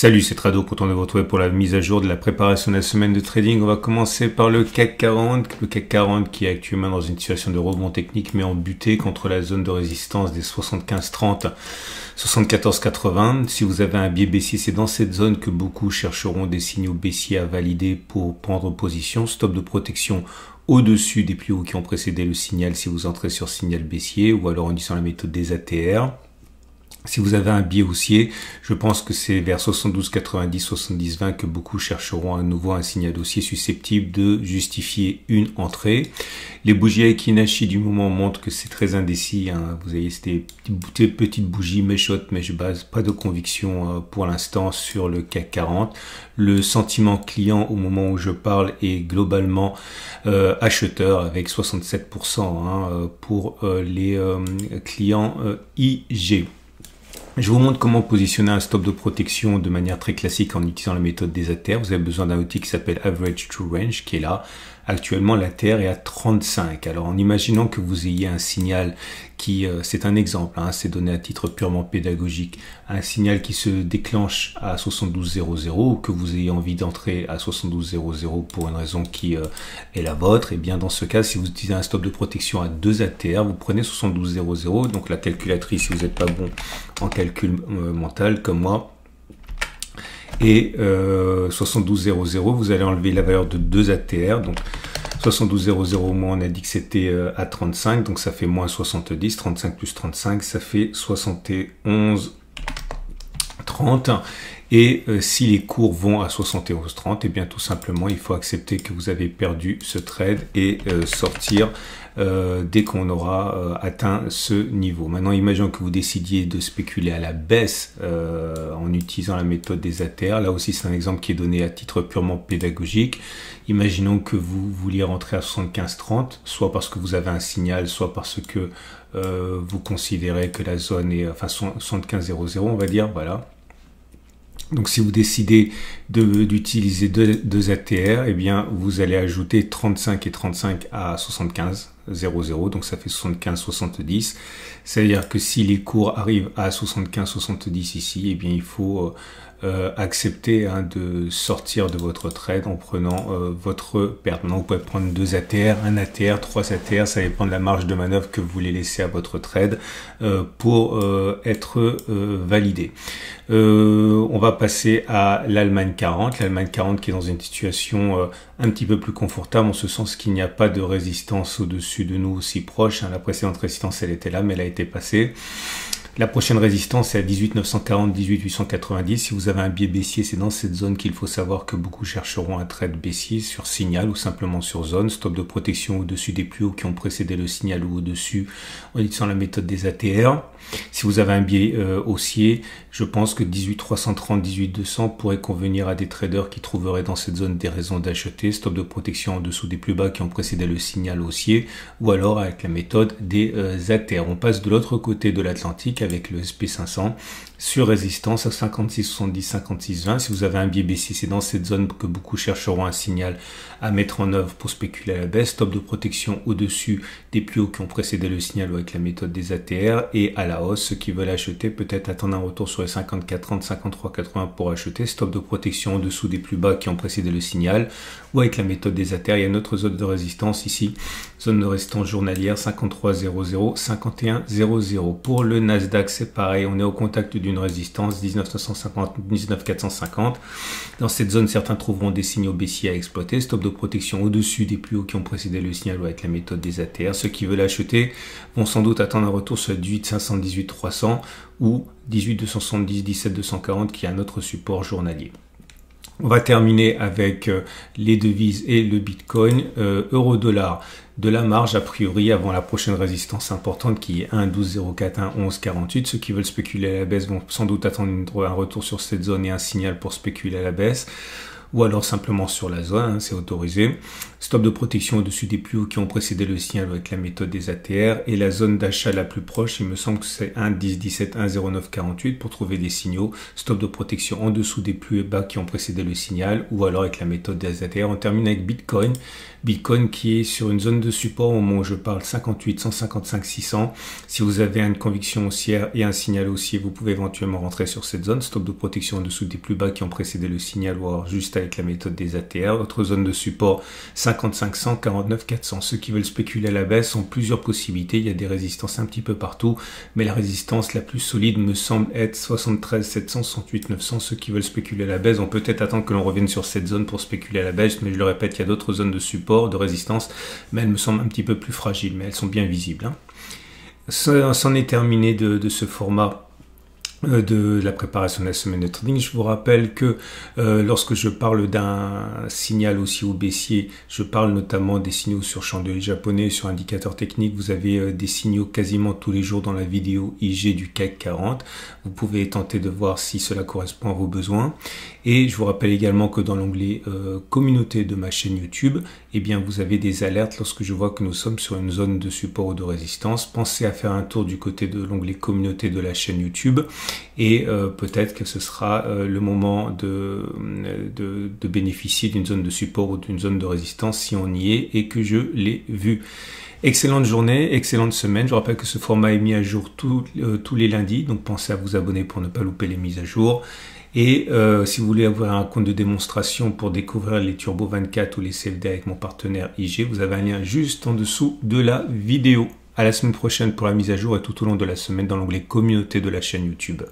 Salut, c'est Trado, content de vous retrouver pour la mise à jour de la préparation de la semaine de trading. On va commencer par le CAC 40. Le CAC 40 qui est actuellement dans une situation de rebond technique mais en butée contre la zone de résistance des 75,30, 74,80. Si vous avez un biais baissier, c'est dans cette zone que beaucoup chercheront des signaux baissiers à valider pour prendre position. Stop de protection au-dessus des plus hauts qui ont précédé le signal si vous entrez sur signal baissier ou alors en utilisant la méthode des ATR. Si vous avez un biais haussier, je pense que c'est vers 72,90, 70,20 que beaucoup chercheront à nouveau un signal haussier susceptible de justifier une entrée. Les bougies Aiki-Nashi du moment montrent que c'est très indécis. Vous voyez, c'était des petites bougies méchotes, mais je base pas de conviction pour l'instant sur le CAC 40. Le sentiment client au moment où je parle est globalement acheteur avec 67% pour les clients IG. Je vous montre comment positionner un stop de protection de manière très classique en utilisant la méthode des ATR. Vous avez besoin d'un outil qui s'appelle Average True Range qui est là. Actuellement, l'ATR est à 35. Alors, en imaginant que vous ayez un signal qui, c'est un exemple, c'est donné à titre purement pédagogique, un signal qui se déclenche à 72,00 ou que vous ayez envie d'entrer à 72,00 pour une raison qui est la vôtre, et bien dans ce cas, si vous utilisez un stop de protection à 2 ATR, vous prenez 72,00, donc la calculatrice, si vous n'êtes pas bon en calcul mental comme moi, et 72,00, vous allez enlever la valeur de 2 ATR, donc 72,00 moins on a dit que c'était à 35, donc ça fait moins 70, 35 plus 35, ça fait 71,30. Et si les cours vont à 71,30, et bien tout simplement il faut accepter que vous avez perdu ce trade et sortir dès qu'on aura atteint ce niveau. Maintenant, imaginons que vous décidiez de spéculer à la baisse en utilisant la méthode des ATR. Là aussi, c'est un exemple qui est donné à titre purement pédagogique. Imaginons que vous vouliez rentrer à 75,30, soit parce que vous avez un signal, soit parce que vous considérez que la zone est, enfin 75,00, on va dire, voilà. Donc si vous décidez d'utiliser deux ATR, eh bien vous allez ajouter 35 et 35 à 75,00, donc ça fait 75,70. C'est-à-dire que si les cours arrivent à 75,70 ici, eh bien il faut accepter de sortir de votre trade en prenant votre perte. Maintenant, vous pouvez prendre 2 ATR, 1 ATR, 3 ATR, ça dépend de la marge de manœuvre que vous voulez laisser à votre trade pour être validé. On va passer à l'Allemagne 40. L'Allemagne 40 qui est dans une situation un petit peu plus confortable en ce sens qu'il n'y a pas de résistance au-dessus de nous aussi proche. La précédente résistance, elle était là, mais elle a été passée. La prochaine résistance est à 18,940, 18,890. Si vous avez un biais baissier, c'est dans cette zone qu'il faut savoir que beaucoup chercheront un trade baissier sur signal ou simplement sur zone. Stop de protection au-dessus des plus hauts qui ont précédé le signal ou au-dessus en utilisant la méthode des ATR. Si vous avez un biais haussier, je pense que 18,330, 18,200 pourrait convenir à des traders qui trouveraient dans cette zone des raisons d'acheter. Stop de protection en dessous des plus bas qui ont précédé le signal haussier ou alors avec la méthode des ATR. On passe de l'autre côté de l'Atlantique avec le SP500 sur résistance à 56,70, 56,20. Si vous avez un biais baissier, c'est dans cette zone que beaucoup chercheront un signal à mettre en œuvre pour spéculer à la baisse. Stop de protection au-dessus des plus hauts qui ont précédé le signal avec la méthode des ATR et à la hausse. Ceux qui veulent acheter, peut-être attendre un retour sur les 54,30, 53,80 pour acheter. Stop de protection en dessous des plus bas qui ont précédé le signal ou avec la méthode des ATR. Il y a une autre zone de résistance ici, zone de résistance journalière 53,00, 51,00. Pour le Nasdaq, c'est pareil, on est au contact d'une résistance 19,950, 19,450. Dans cette zone, certains trouveront des signaux baissiers à exploiter. Stop de protection au-dessus des plus hauts qui ont précédé le signal ou avec la méthode des ATR. Ceux qui veulent acheter vont sans doute attendre un retour sur 18,500, 18,300 ou 18,270, 17,240 qui est un autre support journalier. On va terminer avec les devises et le Bitcoin. Euro-dollar, de la marge a priori avant la prochaine résistance importante qui est 1,1204, 1,1148. Ceux qui veulent spéculer à la baisse vont sans doute attendre un retour sur cette zone et un signal pour spéculer à la baisse. Ou alors simplement sur la zone, c'est autorisé. Stop de protection au-dessus des plus hauts qui ont précédé le signal avec la méthode des ATR. Et la zone d'achat la plus proche, il me semble que c'est 1,1017, 1,0948 pour trouver des signaux. Stop de protection en dessous des plus bas qui ont précédé le signal ou alors avec la méthode des ATR. On termine avec Bitcoin. Bitcoin qui est sur une zone de support au moment où je parle 58, 155, 600. Si vous avez une conviction haussière et un signal haussier, vous pouvez éventuellement rentrer sur cette zone. Stop de protection en dessous des plus bas qui ont précédé le signal, voire juste avec la méthode des ATR. Autre zone de support 55, 100, 49, 400. Ceux qui veulent spéculer à la baisse ont plusieurs possibilités. Il y a des résistances un petit peu partout, mais la résistance la plus solide me semble être 73, 700, 68, 900. Ceux qui veulent spéculer à la baisse vont peut-être attendre que l'on revienne sur cette zone pour spéculer à la baisse, mais je le répète, il y a d'autres zones de support, de résistance, mais elles me semblent un petit peu plus fragiles, mais elles sont bien visibles, hein. C'en est terminé de ce format de la préparation de la semaine de trading. Je vous rappelle que lorsque je parle d'un signal haussier ou baissier, je parle notamment des signaux sur chandelier japonais, sur indicateur technique. Vous avez des signaux quasiment tous les jours dans la vidéo IG du CAC 40. Vous pouvez tenter de voir si cela correspond à vos besoins. Et je vous rappelle également que dans l'onglet communauté de ma chaîne YouTube, eh bien vous avez des alertes lorsque je vois que nous sommes sur une zone de support ou de résistance. Pensez à faire un tour du côté de l'onglet communauté de la chaîne YouTube. Et peut-être que ce sera le moment de bénéficier d'une zone de support ou d'une zone de résistance si on y est et que je l'ai vu. Excellente journée, excellente semaine. Je rappelle que ce format est mis à jour tous les lundis, donc pensez à vous abonner pour ne pas louper les mises à jour. Et si vous voulez avoir un compte de démonstration pour découvrir les Turbo 24 ou les CFD avec mon partenaire IG, vous avez un lien juste en dessous de la vidéo. À la semaine prochaine pour la mise à jour et tout au long de la semaine dans l'onglet communauté de la chaîne YouTube.